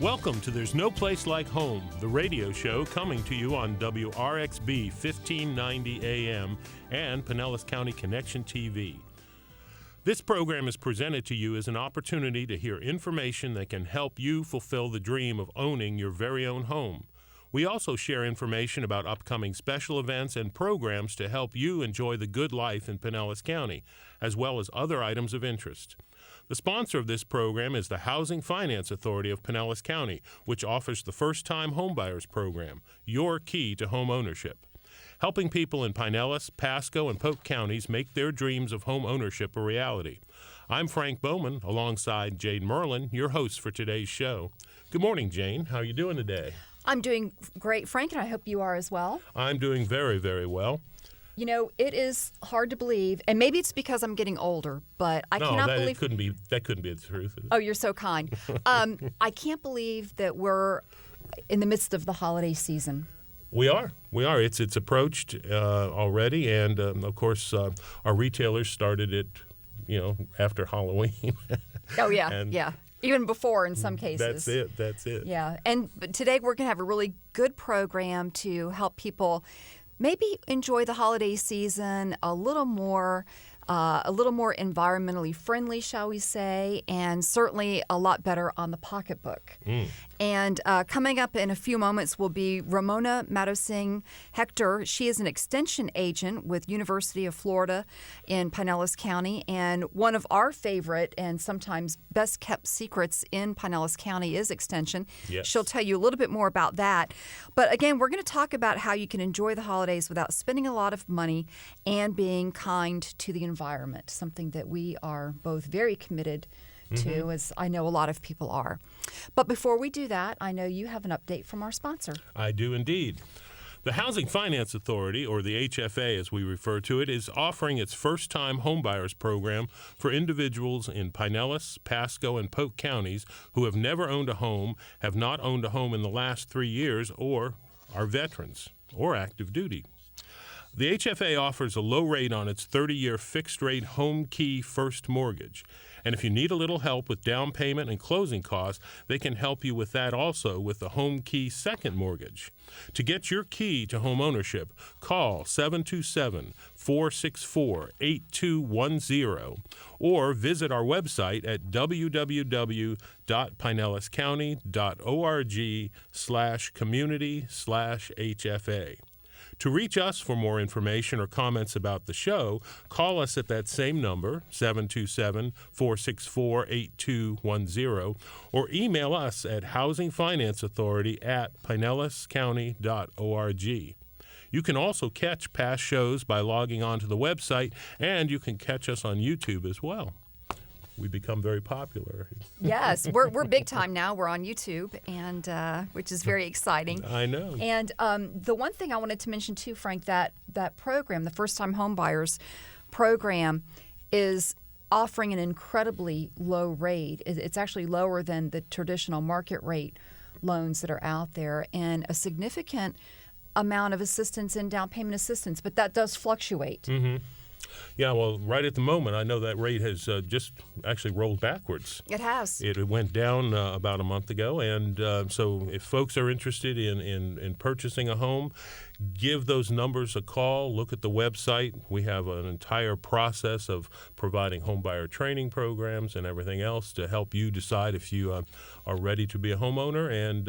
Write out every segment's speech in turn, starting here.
Welcome to There's No Place Like Home, the radio show coming to you on WRXB 1590 AM and Pinellas County Connection TV. This program is presented to you as an opportunity to hear information that can help you fulfill the dream of owning your very own home. We also share information about upcoming special events and programs to help you enjoy the good life in Pinellas County, as well as other items of interest. The sponsor of this program is the Housing Finance Authority of Pinellas County, which offers the First-Time Homebuyers Program, your key to home ownership. Helping people in Pinellas, Pasco, and Polk counties make their dreams of home ownership a reality. I'm Frank Bowman, alongside Jane Merlin, your host for today's show. Good morning, Jane. How are you doing today? I'm doing great, Frank, and I hope you are as well. I'm doing very, very well. You know, it is hard to believe, and maybe it's because I'm getting older, but I cannot believe... that couldn't be the truth. Oh, you're so kind. I can't believe that we're in the midst of the holiday season. We are. It's approached already, and of course, our retailers started it, after Halloween. Oh yeah, yeah. Even before in some cases. That's it. Yeah, but today we're going to have a really good program to help people maybe enjoy the holiday season a little more environmentally friendly, shall we say, and certainly a lot better on the pocketbook. And coming up in a few moments will be Ramona Matosing Hector. She is an extension agent with University of Florida in Pinellas County, and one of our favorite and sometimes best kept secrets in Pinellas County is extension. Yes. She'll tell you a little bit more about that. But again, we're going to talk about how you can enjoy the holidays without spending a lot of money and being kind to the environment, something that we are both very committed to, as I know a lot of people are. But before we do that, I know you have an update from our sponsor. I do indeed. The Housing Finance Authority, or the HFA as we refer to it, is offering its First-Time Homebuyers Program for individuals in Pinellas, Pasco, and Polk counties who have never owned a home, have not owned a home in the last 3 years, or are veterans or active duty. The HFA offers a low rate on its 30-year fixed-rate Home Key First Mortgage. And if you need a little help with down payment and closing costs, they can help you with that also with the Home Key Second Mortgage. To get your key to home ownership, call 727-464-8210 or visit our website at www.pinellascounty.org/community/HFA. To reach us for more information or comments about the show, call us at that same number, 727-464-8210, or email us at housingfinanceauthority@pinellascounty.org. You can also catch past shows by logging on to the website, and you can catch us on YouTube as well. We become very popular. Yes, we're big time now. We're on YouTube, and which is very exciting. I know. And the one thing I wanted to mention too, Frank, that program, the First-Time Homebuyers Program, is offering an incredibly low rate. It's actually lower than the traditional market rate loans that are out there, and a significant amount of assistance and down payment assistance, but that does fluctuate. Mm-hmm. Yeah, well, right at the moment, I know that rate has just actually rolled backwards. It has. It went down about a month ago, and so if folks are interested in purchasing a home, give those numbers a call. Look at the website. We have an entire process of providing homebuyer training programs and everything else to help you decide if you are ready to be a homeowner, and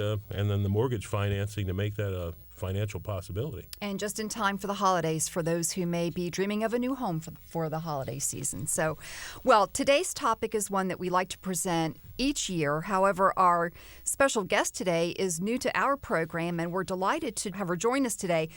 then the mortgage financing to make that a financial possibility. And just in time for the holidays for those who may be dreaming of a new home for the holiday season. So, well, today's topic is one that we like to present each year. However, our special guest today is new to our program, and we're delighted to have her join us today.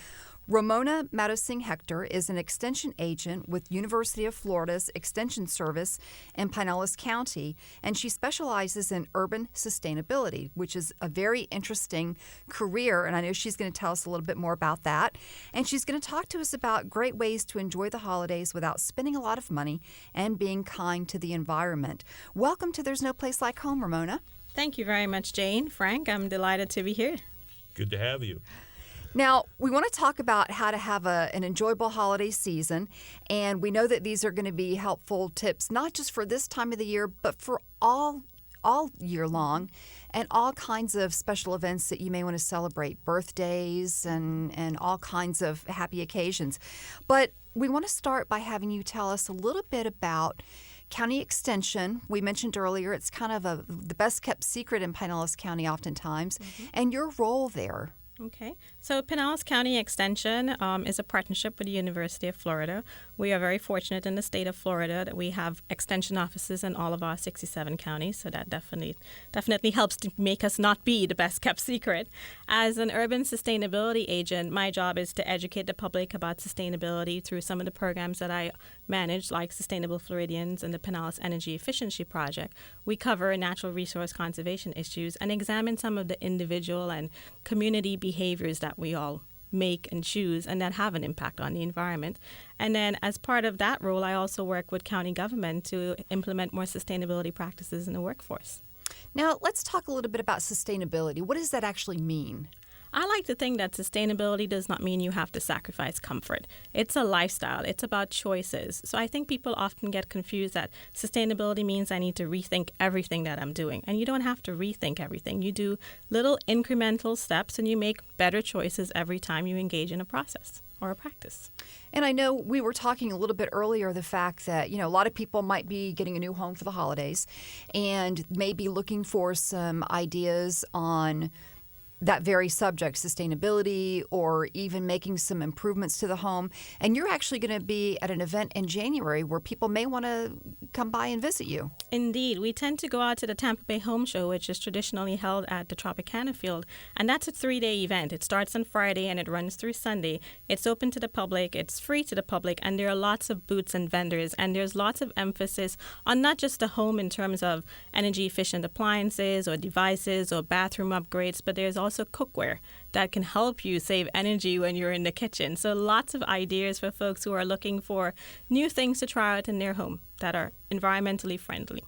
Ramona Matosing Hector is an extension agent with University of Florida's Extension Service in Pinellas County, and she specializes in urban sustainability, which is a very interesting career, and I know she's going to tell us a little bit more about that. And she's going to talk to us about great ways to enjoy the holidays without spending a lot of money and being kind to the environment. Welcome to There's No Place Like Home, Ramona. Thank you very much, Jane. Frank, I'm delighted to be here. Good to have you. Now, we want to talk about how to have an enjoyable holiday season, and we know that these are going to be helpful tips, not just for this time of the year, but for all all year long, and all kinds of special events that you may want to celebrate, birthdays and all kinds of happy occasions. But we want to start by having you tell us a little bit about County Extension. We mentioned earlier it's kind of the best kept secret in Pinellas County oftentimes, and your role there. Okay. So Pinellas County Extension is a partnership with the University of Florida. We are very fortunate in the state of Florida that we have extension offices in all of our 67 counties, so that definitely helps to make us not be the best kept secret. As an urban sustainability agent, my job is to educate the public about sustainability through some of the programs that I manage, like Sustainable Floridians and the Pinellas Energy Efficiency Project. We cover natural resource conservation issues and examine some of the individual and community behaviors that we all make and choose and that have an impact on the environment. And then as part of that role, I also work with county government to implement more sustainability practices in the workforce. Now, let's talk a little bit about sustainability. What does that actually mean? I like to think that sustainability does not mean you have to sacrifice comfort. It's a lifestyle. It's about choices. So I think people often get confused that sustainability means I need to rethink everything that I'm doing. And you don't have to rethink everything. You do little incremental steps and you make better choices every time you engage in a process or a practice. And I know we were talking a little bit earlier the fact that, a lot of people might be getting a new home for the holidays and may be looking for some ideas on that very subject, sustainability, or even making some improvements to the home. And you're actually going to be at an event in January where people may want to come by and visit you. Indeed. We tend to go out to the Tampa Bay Home Show, which is traditionally held at the Tropicana Field. And that's a 3-day event. It starts on Friday and it runs through Sunday. It's open to the public. It's free to the public. And there are lots of booths and vendors. And there's lots of emphasis on not just the home in terms of energy efficient appliances or devices or bathroom upgrades, but there's also cookware that can help you save energy when you're in the kitchen. So lots of ideas for folks who are looking for new things to try out in their home that are environmentally friendly.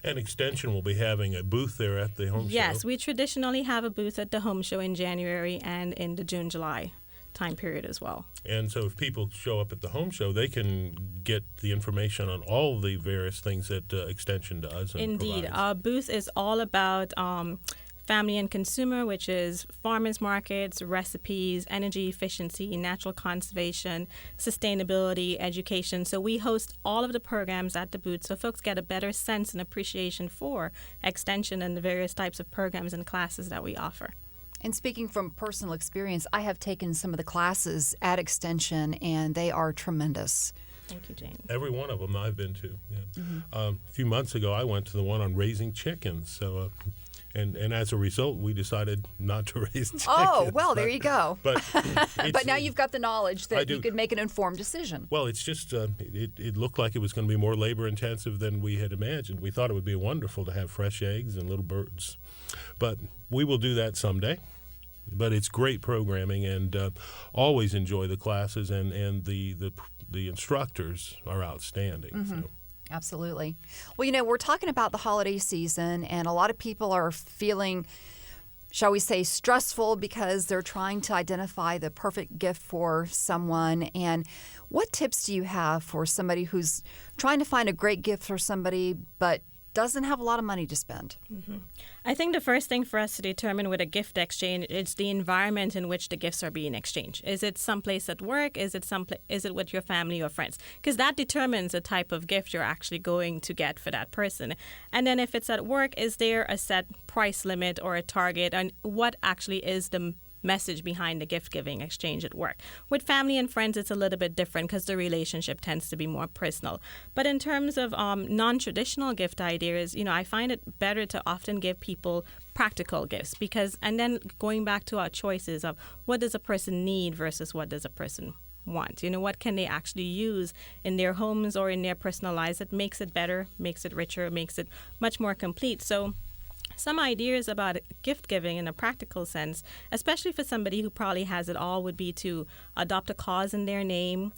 And Extension will be having a booth there at the home show. Yes, we traditionally have a booth at the home show in January and in the June-July time period as well. And so if people show up at the home show, they can get the information on all the various things that Extension does and Indeed. provides. Our booth is all about family and consumer, which is farmers markets, recipes, energy efficiency, natural conservation, sustainability, education. So we host all of the programs at the booth so folks get a better sense and appreciation for Extension and the various types of programs and classes that we offer. And speaking from personal experience, I have taken some of the classes at Extension, and they are tremendous. Thank you, Jane. Every one of them I've been to. Yeah. A few months ago, I went to the one on raising chickens. So, and as a result, we decided not to raise chickens. Oh, well, there you go. But but now you've got the knowledge that you could make an informed decision. Well, it's just it looked like it was going to be more labor intensive than we had imagined. We thought it would be wonderful to have fresh eggs and little birds, but we will do that someday. But it's great programming, and always enjoy the classes, and the instructors are outstanding. So. Absolutely. Well, we're talking about the holiday season, and a lot of people are feeling, shall we say, stressful because they're trying to identify the perfect gift for someone. And what tips do you have for somebody who's trying to find a great gift for somebody but doesn't have a lot of money to spend? I think the first thing for us to determine with a gift exchange is the environment in which the gifts are being exchanged. Is it someplace at work? Is it with your family or friends? Because that determines the type of gift you're actually going to get for that person. And then if it's at work, is there a set price limit or a target? And what actually is the message behind the gift-giving exchange at work? With family and friends, it's a little bit different because the relationship tends to be more personal. But in terms of non-traditional gift ideas, I find it better to often give people practical gifts and then going back to our choices of what does a person need versus what does a person want? What can they actually use in their homes or in their personal lives that makes it better, makes it richer, makes it much more complete. So some ideas about gift giving in a practical sense, especially for somebody who probably has it all, would be to adopt a cause in their name,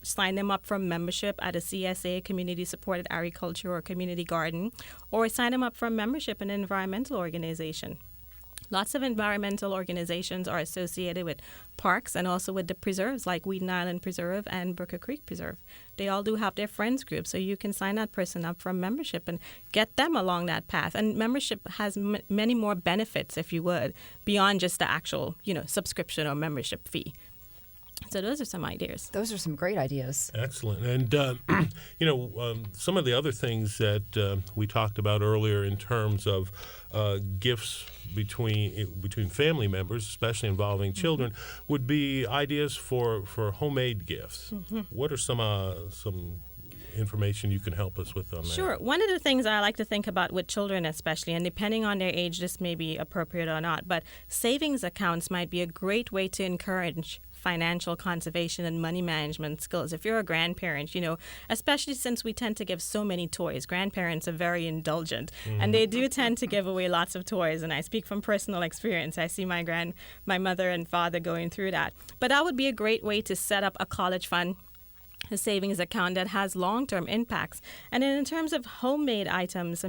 sign them up for membership at a CSA, Community Supported Agriculture or Community Garden, or sign them up for membership in an environmental organization. Lots of environmental organizations are associated with parks and also with the preserves like Weeden Island Preserve and Brooker Creek Preserve. They all do have their friends groups, so you can sign that person up for a membership and get them along that path. And membership has many more benefits, if you would, beyond just the actual, subscription or membership fee. So those are some ideas. Those are some great ideas. Excellent. And, some of the other things that we talked about earlier in terms of gifts between family members, especially involving children, would be ideas for homemade gifts. What are some information you can help us with on that? Sure. One of the things I like to think about with children especially, and depending on their age, this may be appropriate or not, but savings accounts might be a great way to encourage financial conservation and money management skills. If you're a grandparent, especially since we tend to give so many toys, grandparents are very indulgent and they do tend to give away lots of toys. And I speak from personal experience. I see my mother and father going through that. But that would be a great way to set up a college fund, a savings account that has long-term impacts. And then in terms of homemade items,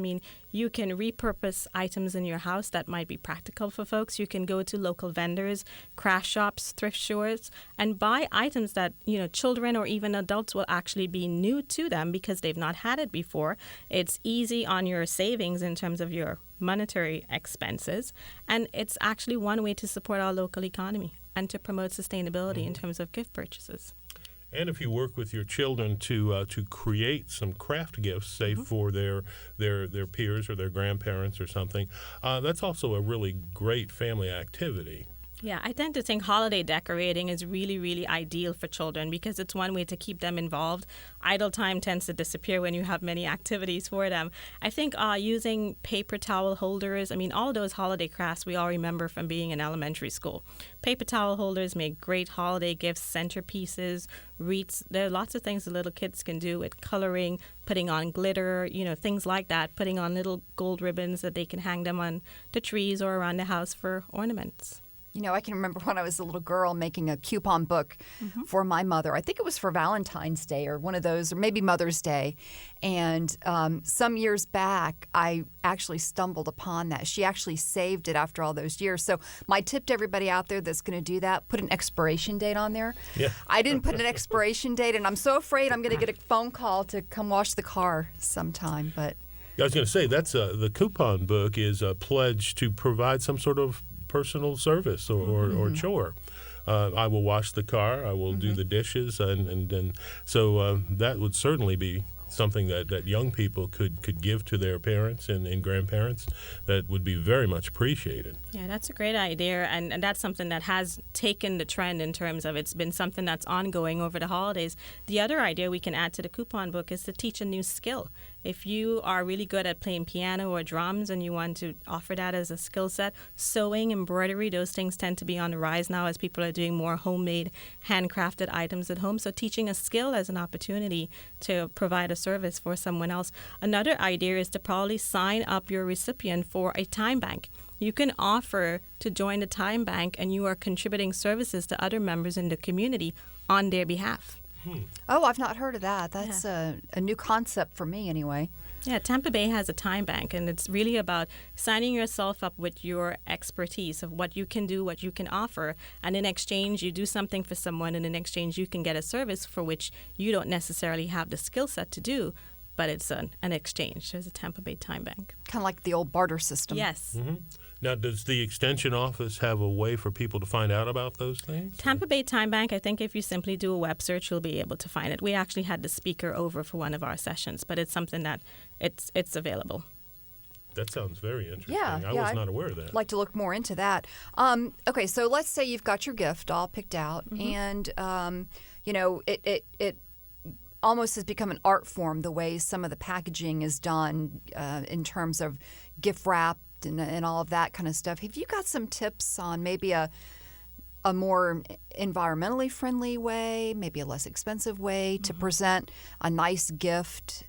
you can repurpose items in your house that might be practical for folks. You can go to local vendors, craft shops, thrift stores, and buy items that, children or even adults will actually be new to them because they've not had it before. It's easy on your savings in terms of your monetary expenses. And it's actually one way to support our local economy and to promote sustainability in terms of gift purchases. And if you work with your children to create some craft gifts, say for their peers or their grandparents or something, that's also a really great family activity. Yeah, I tend to think holiday decorating is really, really ideal for children because it's one way to keep them involved. Idle time tends to disappear when you have many activities for them. I think using paper towel holders, all of those holiday crafts we all remember from being in elementary school. Paper towel holders make great holiday gifts, centerpieces, wreaths. There are lots of things the little kids can do with coloring, putting on glitter, things like that, putting on little gold ribbons that they can hang them on the trees or around the house for ornaments. I can remember when I was a little girl making a coupon book for my mother. I think it was for Valentine's Day or one of those, or maybe Mother's Day. And some years back, I actually stumbled upon that. She actually saved it after all those years. So my tip to everybody out there that's going to do that, put an expiration date on there. Yeah. I didn't put an expiration date, and I'm so afraid I'm going to get a phone call to come wash the car sometime. But I was going to say, that's the coupon book is a pledge to provide some sort of personal service or chore. I will wash the car. I will do the dishes, and so that would certainly be something that young people could give to their parents and grandparents that would be very much appreciated. Yeah, that's a great idea, and that's something that has taken the trend in terms of it's been something that's ongoing over the holidays. The other idea we can add to the coupon book is to teach a new skill. If you are really good at playing piano or drums and you want to offer that as a skill set, sewing, embroidery, those things tend to be on the rise now as people are doing more homemade, handcrafted items at home. So teaching a skill as an opportunity to provide a service for someone else. Another idea is to probably sign up your recipient for a time bank. You can offer to join the time bank and you are contributing services to other members in the community on their behalf. Oh, I've not heard of that. That's a new concept for me anyway. Yeah, Tampa Bay has a time bank, and it's really about signing yourself up with your expertise of what you can do, what you can offer, and in exchange, you do something for someone, and in exchange, you can get a service for which you don't necessarily have the skill set to do, but it's an exchange. There's a Tampa Bay time bank. Kind of like the old barter system. Yes. Mm-hmm. Now, does the Extension office have a way for people to find out about those things? Tampa Bay Time Bank, I think if you simply do a web search, you'll be able to find it. We actually had the speaker over for one of our sessions, but it's something that it's available. That sounds very interesting. Yeah, I was not aware of that. I'd like to look more into that. Okay, so let's say you've got your gift all picked out, and it almost has become an art form, the way some of the packaging is done in terms of gift wrap and all of that kind of stuff. Have you got some tips on maybe a more environmentally friendly way, maybe a less expensive way to present a nice gift,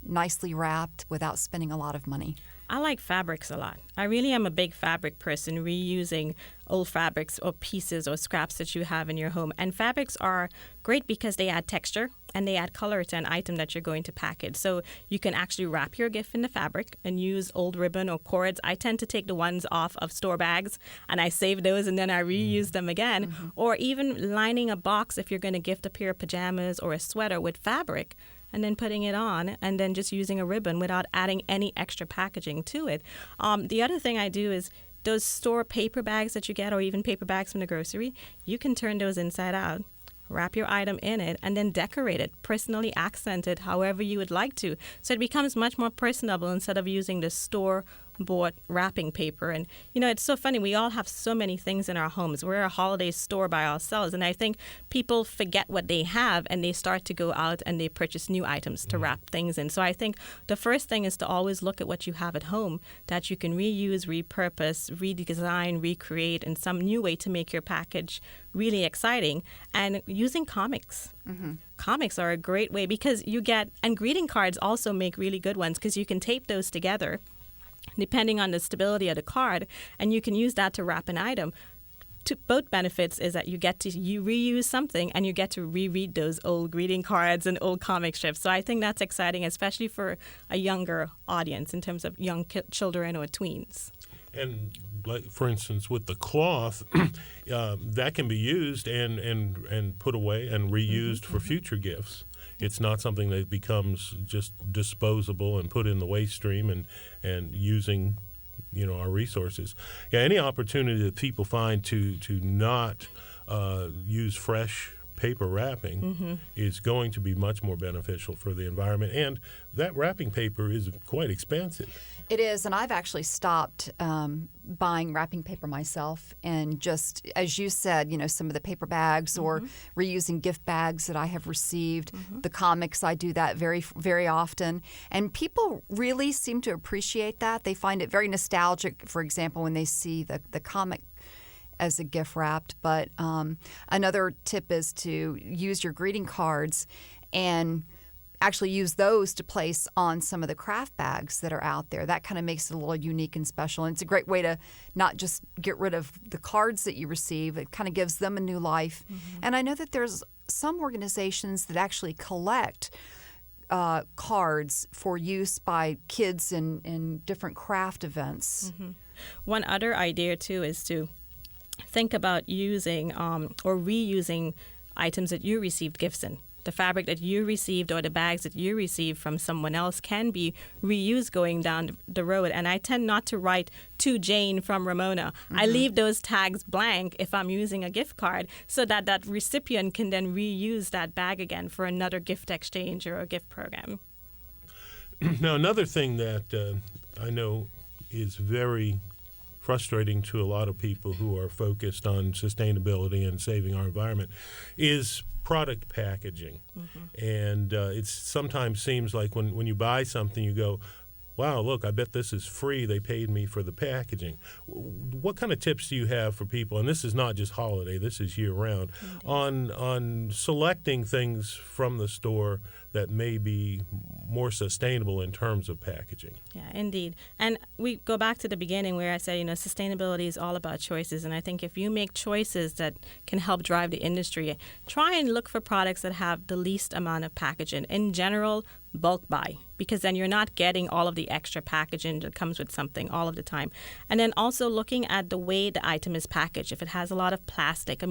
nicely wrapped without spending a lot of money? I like fabrics a lot. I really am a big fabric person, reusing old fabrics or pieces or scraps that you have in your home. And fabrics are great because they add texture and they add color to an item that you're going to package. So you can actually wrap your gift in the fabric and use old ribbon or cords. I tend to take the ones off of store bags and I save those and then I reuse them again. Mm-hmm. Or even lining a box if you're going to gift a pair of pajamas or a sweater with fabric, and then putting it on and then just using a ribbon without adding any extra packaging to it. The other thing I do is those store paper bags that you get, or even paper bags from the grocery, you can turn those inside out, wrap your item in it, and then decorate it, personally accent it however you would like to. So it becomes much more personable instead of using the store-bought wrapping paper. And, it's so funny. We all have so many things in our homes. We're a holiday store by ourselves. And I think people forget what they have and they start to go out and they purchase new items to wrap things in. So I think the first thing is to always look at what you have at home that you can reuse, repurpose, redesign, recreate in some new way to make your package really exciting. And using comics. Mm-hmm. Comics are a great way because and greeting cards also make really good ones because you can tape those together depending on the stability of the card, and you can use that to wrap an item. Both benefits is that you reuse something and you get to reread those old greeting cards and old comic strips. So I think that's exciting, especially for a younger audience in terms of young children or tweens. And like, for instance, with the cloth, that can be used and put away and reused for future gifts. It's not something that becomes just disposable and put in the waste stream and using, our resources. Yeah, any opportunity that people find to not use fresh paper wrapping is going to be much more beneficial for the environment. And that wrapping paper is quite expensive. It is, and I've actually stopped buying wrapping paper myself, and just, as you said, some of the paper bags or reusing gift bags that I have received. The comics, I do that very, very often, and people really seem to appreciate that. They find it very nostalgic, for example, when they see the comic as a gift wrapped. But another tip is to use your greeting cards and actually use those to place on some of the craft bags that are out there. That kind of makes it a little unique and special. And it's a great way to not just get rid of the cards that you receive. It kind of gives them a new life. And I know that there's some organizations that actually collect cards for use by kids in different craft events. One other idea, too, is to think about using or reusing items that you received gifts in. The fabric that you received or the bags that you received from someone else can be reused going down the road. And I tend not to write to Jane from Ramona. I leave those tags blank if I'm using a gift card so that that recipient can then reuse that bag again for another gift exchange or a gift program. Now, another thing that I know is very frustrating to a lot of people who are focused on sustainability and saving our environment is product packaging. And it sometimes seems like when you buy something, you go, wow, look, I bet this is free. They paid me for the packaging. What kind of tips do you have for people, and this is not just holiday, this is year-round, on selecting things from the store that may be more sustainable in terms of packaging? Yeah, indeed. And we go back to the beginning where I said, sustainability is all about choices. And I think if you make choices that can help drive the industry, try and look for products that have the least amount of packaging. In general, bulk buy, because then you're not getting all of the extra packaging that comes with something all of the time. And then also looking at the way the item is packaged. If it has a lot of plastic,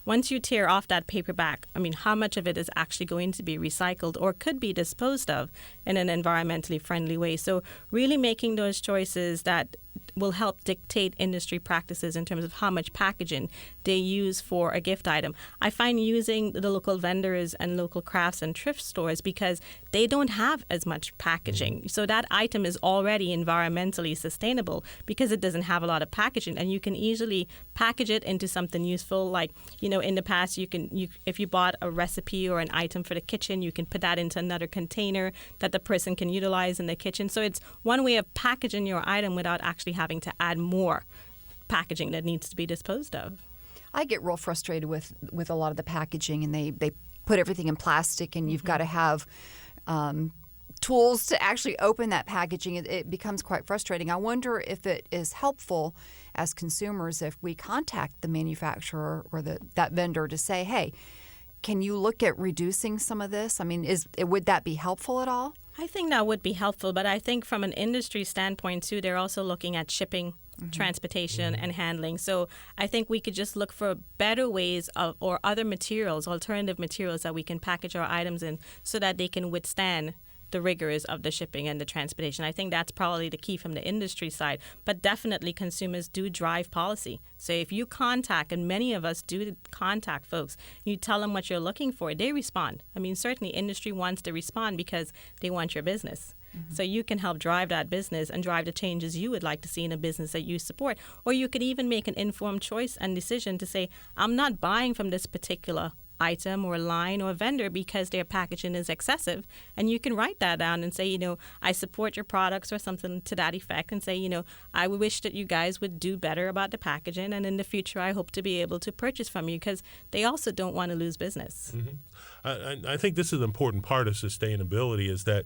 once you tear off that paper back, how much of it is actually going to be recycled or could be disposed of in an environmentally friendly way? So really making those choices that will help dictate industry practices in terms of how much packaging they use for a gift item. I find using the local vendors and local crafts and thrift stores because they don't have as much packaging. So that item is already environmentally sustainable because it doesn't have a lot of packaging, and you can easily package it into something useful. Like, in the past, if you bought a recipe or an item for the kitchen, you can put that into another container that the person can utilize in the kitchen. So it's one way of packaging your item without actually having to add more packaging that needs to be disposed of. I get real frustrated with a lot of the packaging, and they put everything in plastic, and you've got to have tools to actually open that packaging, it becomes quite frustrating. I wonder if it is helpful as consumers if we contact the manufacturer or that vendor to say, hey, can you look at reducing some of this? I mean, would that be helpful at all? I think that would be helpful, but I think from an industry standpoint, too, they're also looking at shipping, transportation, and handling. So I think we could just look for better ways or other materials, alternative materials that we can package our items in so that they can withstand the rigors of the shipping and the transportation. I think that's probably the key from the industry side. But definitely consumers do drive policy. So if you contact, and many of us do contact folks, you tell them what you're looking for, they respond. I mean, certainly industry wants to respond because they want your business. So you can help drive that business and drive the changes you would like to see in a business that you support. Or you could even make an informed choice and decision to say, I'm not buying from this particular item or line or vendor because their packaging is excessive. And you can write that down and say, I support your products or something to that effect, and say, I wish that you guys would do better about the packaging, and in the future I hope to be able to purchase from you, because they also don't want to lose business. I think this is an important part of sustainability, is that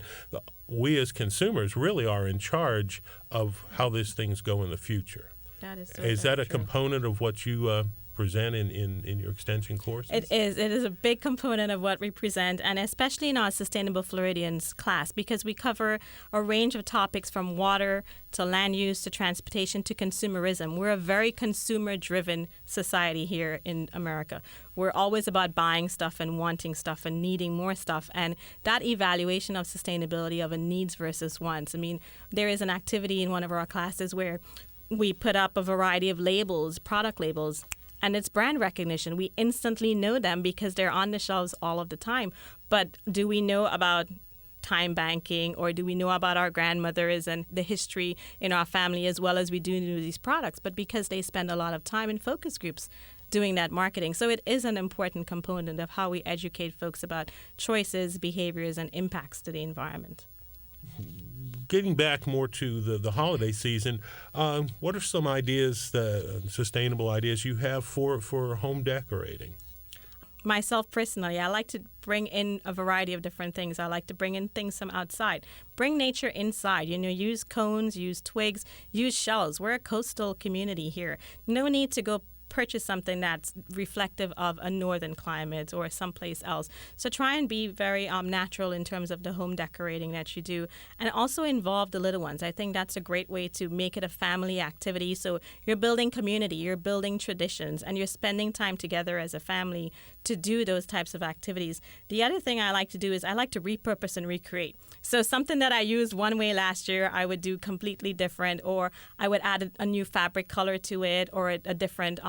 we as consumers really are in charge of how these things go in the future. That is so Is that a true. component of what you present in your extension courses? It is. It is a big component of what we present, and especially in our Sustainable Floridians class, because we cover a range of topics from water to land use to transportation to consumerism. We're a very consumer-driven society here in America. We're always about buying stuff and wanting stuff and needing more stuff, and that evaluation of sustainability of a needs versus wants. I mean, there is an activity in one of our classes where we put up a variety of labels, product labels, and it's brand recognition. We instantly know them because they're on the shelves all of the time. But do we know about time banking, or do we know about our grandmothers and the history in our family as well as we do know these products? But because they spend a lot of time in focus groups doing that marketing. So it is an important component of how we educate folks about choices, behaviors, and impacts to the environment. Getting back more to the holiday season, what are some ideas, sustainable ideas you have for home decorating? Myself personally, I like to bring in a variety of different things. I like to bring in things from outside. Bring nature inside. Use cones, use twigs, use shells. We're a coastal community here. No need to go purchase something that's reflective of a northern climate or someplace else. So try and be very natural in terms of the home decorating that you do, and also involve the little ones. I think that's a great way to make it a family activity. So you're building community, you're building traditions, and you're spending time together as a family to do those types of activities. The other thing I like to do is I like to repurpose and recreate. So something that I used one way last year, I would do completely different, or I would add a new fabric color to it, or a different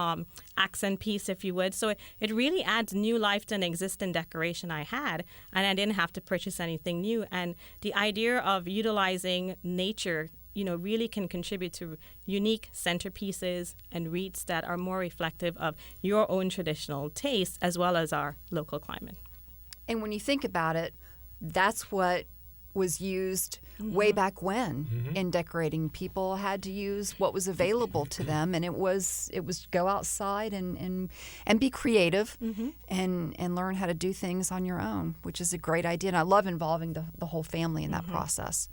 accent piece, if you would. So it really adds new life to an existing decoration I had, and I didn't have to purchase anything new. And the idea of utilizing nature, really can contribute to unique centerpieces and wreaths that are more reflective of your own traditional taste as well as our local climate. And when you think about it, that's what was used way back when in decorating. People had to use what was available to them, and it was go outside and be creative and learn how to do things on your own, which is a great idea. And I love involving the whole family in that process.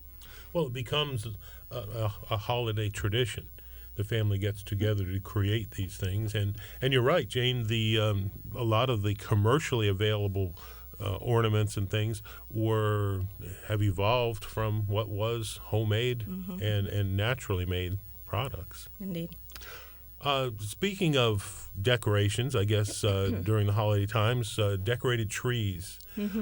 Well, it becomes a holiday tradition. The family gets together to create these things, and you're right, Jane. A lot of the commercially available ornaments and things have evolved from what was homemade and naturally made products. Indeed. Speaking of decorations, I guess during the holiday times, decorated trees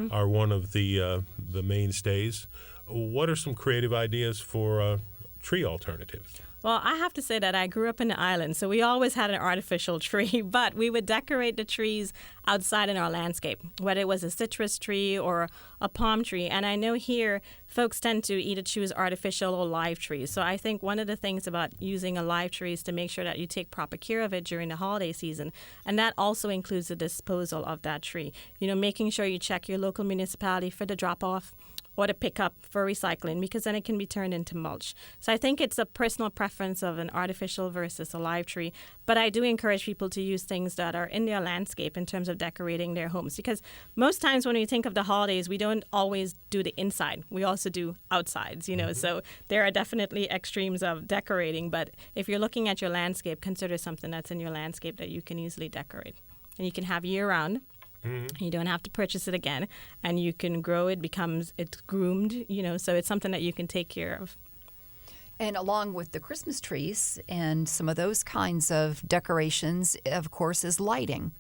are one of the mainstays. What are some creative ideas for tree alternatives? Well, I have to say that I grew up in the island, so we always had an artificial tree, but we would decorate the trees outside in our landscape, whether it was a citrus tree or a palm tree. And I know here folks tend to either choose artificial or live trees. So I think one of the things about using a live tree is to make sure that you take proper care of it during the holiday season. And that also includes the disposal of that tree. Making sure you check your local municipality for the drop-off, or to pick up for recycling, because then it can be turned into mulch. So I think it's a personal preference of an artificial versus a live tree. But I do encourage people to use things that are in their landscape in terms of decorating their homes, because most times when we think of the holidays, we don't always do the inside. We also do outsides, So there are definitely extremes of decorating. But if you're looking at your landscape, consider something that's in your landscape that you can easily decorate. And you can have year-round. You don't have to purchase it again, and you can grow it, it's groomed, so it's something that you can take care of. And along with the Christmas trees and some of those kinds of decorations, of course, is lighting.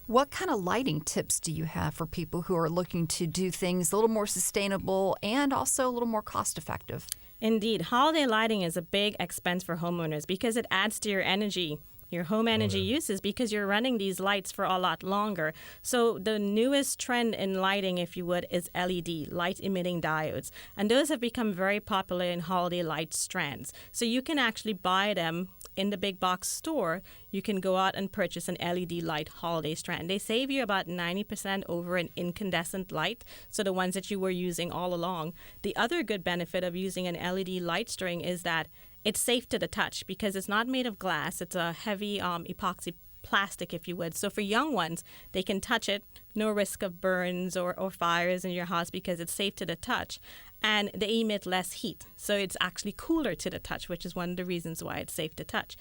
What kind of lighting tips do you have for people who are looking to do things a little more sustainable and also a little more cost-effective? Indeed. Holiday lighting is a big expense for homeowners because it adds to your home energy uses, because you're running these lights for a lot longer. So the newest trend in lighting, if you would, is LED, light emitting diodes. And those have become very popular in holiday light strands. So you can actually buy them in the big box store. You can go out and purchase an LED light holiday strand. They save you about 90% over an incandescent light, so the ones that you were using all along. The other good benefit of using an LED light string is that it's safe to the touch because it's not made of glass. It's a heavy epoxy plastic, if you would. So for young ones, they can touch it, no risk of burns or fires in your house because it's safe to the touch. And they emit less heat. So it's actually cooler to the touch, which is one of the reasons why it's safe to touch.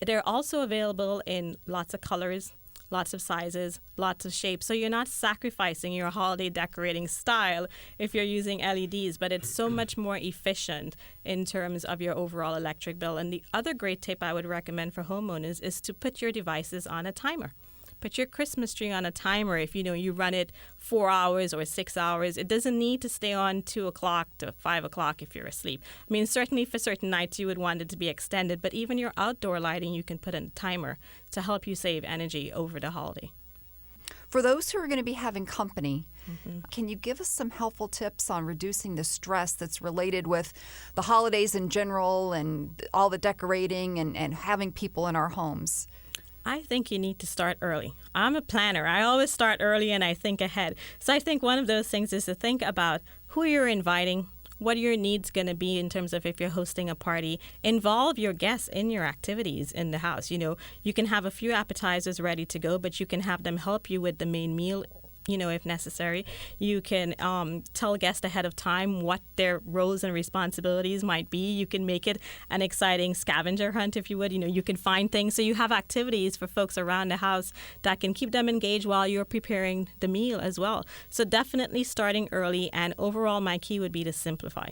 They're also available in lots of colors, lots of sizes, lots of shapes. So you're not sacrificing your holiday decorating style if you're using LEDs, but it's so much more efficient in terms of your overall electric bill. And the other great tip I would recommend for homeowners is to put your devices on a timer. Put your Christmas tree on a timer. If you run it 4 hours or 6 hours, it doesn't need to stay on 2 o'clock to 5 o'clock if you're asleep. I mean, certainly for certain nights you would want it to be extended, but even your outdoor lighting, you can put in a timer to help you save energy over the holiday. For those who are going to be having company, can you give us some helpful tips on reducing the stress that's related with the holidays in general and all the decorating and having people in our homes? I think you need to start early. I'm a planner. I always start early and I think ahead. So I think one of those things is to think about who you're inviting, what your needs going to be in terms of if you're hosting a party. Involve your guests in your activities in the house. You can have a few appetizers ready to go, but you can have them help you with the main meal, if necessary. You can tell guests ahead of time what their roles and responsibilities might be. You can make it an exciting scavenger hunt, if you would. You can find things. So you have activities for folks around the house that can keep them engaged while you're preparing the meal as well. So definitely starting early. And overall, my key would be to simplify.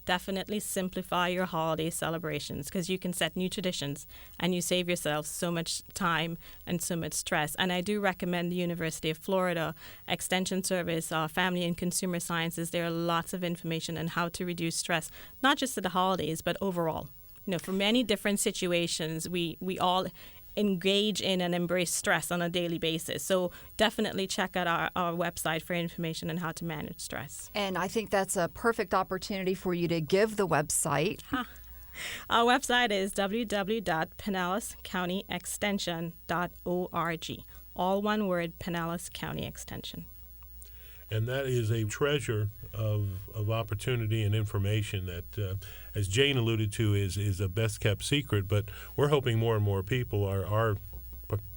Definitely simplify your holiday celebrations because you can set new traditions and you save yourself so much time and so much stress. And I do recommend the University of Florida Extension Service, Family and Consumer Sciences. There are lots of information on how to reduce stress, not just at the holidays, but overall. For many different situations, we all engage in and embrace stress on a daily basis. So definitely check out our website for information on how to manage stress. And I think that's a perfect opportunity for you to give the website. Our website is www.pinellascountyextension.org. All one word, Pinellas County Extension. And that is a treasure of opportunity and information that, as Jane alluded to, is a best-kept secret. But we're hoping more and more people are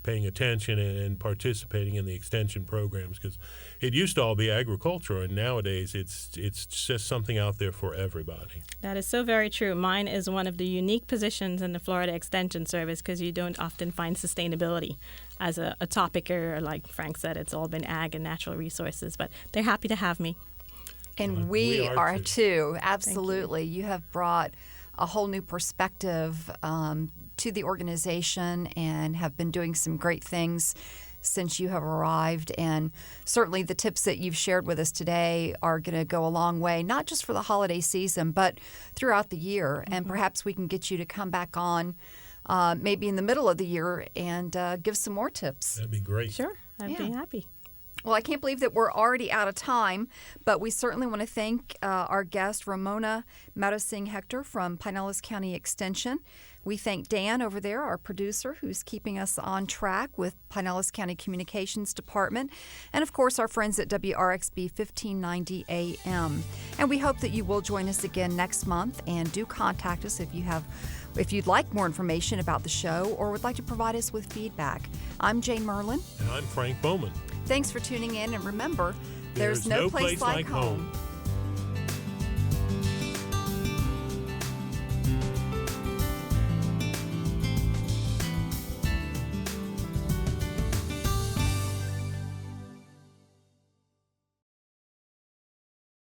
paying attention and participating in the extension programs because it used to all be agriculture, and nowadays it's just something out there for everybody. That is so very true. Mine is one of the unique positions in the Florida Extension Service because you don't often find sustainability as a topic, or like Frank said, it's all been ag and natural resources, but they're happy to have me. And we are too. Absolutely. You have brought a whole new perspective to the organization and have been doing some great things since you have arrived. And certainly the tips that you've shared with us today are going to go a long way, not just for the holiday season, but throughout the year. And perhaps we can get you to come back on maybe in the middle of the year and give some more tips. That'd be great. Sure. I'd be happy. Well, I can't believe that we're already out of time, but we certainly want to thank our guest, Ramona Matosing-Hector from Pinellas County Extension. We thank Dan over there, our producer, who's keeping us on track with Pinellas County Communications Department, and of course our friends at WRXB 1590 AM. And we hope that you will join us again next month, and do contact us if you'd like more information about the show or would like to provide us with feedback. I'm Jane Merlin. And I'm Frank Bowman. Thanks for tuning in, and remember, there's no place like home.